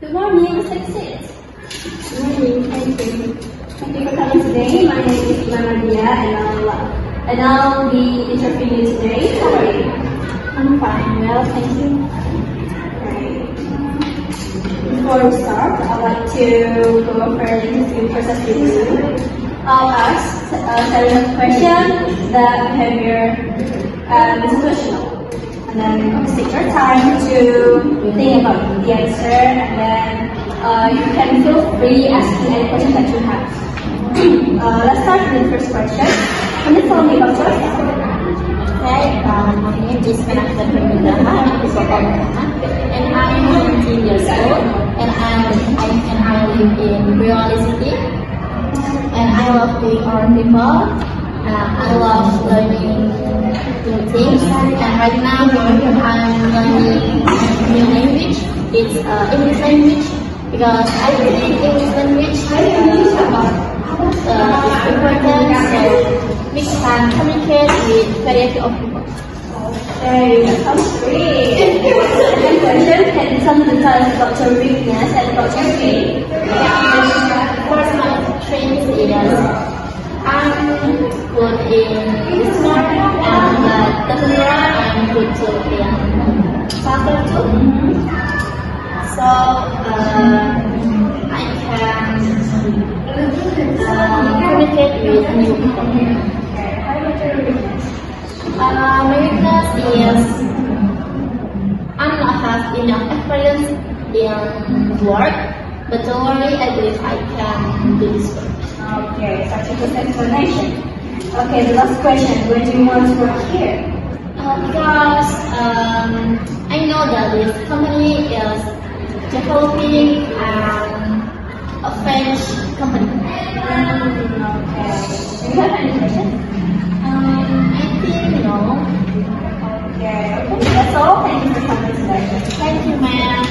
Good morning, success. Good morning, thank you. Thank you for coming today. My name is Maria and I'll be interviewing you today. How are you? I'm fine, well, thank you. Right. Before we start, I'd like to go over the interview process with you. I'll ask several questions that behavior situational. And then obviously take your time to think about the answer, and then you can feel free asking any questions that you have. Let's start with the first question. Can you tell me about yourself? Hi, my name is Menakta Permudaha, and I'm 17 years old, and I live in Briwali City, and I love being around people. I love learning new things, and right now I'm learning new language. It's English language because I think English language is important, so we can communicate with variety of people. Okay, that sounds great. Second question, can you tell me about your weakness and about your strength? First, my strength is I'm good in smart and definitely I'm good too in soccer too. So I can communicate with new people. My weakness is I'm not have enough experience in work, but don't worry, I believe I can do this work. Okay, such a good explanation. Okay, the last question, where do you want to work here? Because I know that this company is developing a French company. Okay. Do you have any questions? I think no. Okay, that's all. Thank you for coming today. Thank you, ma'am.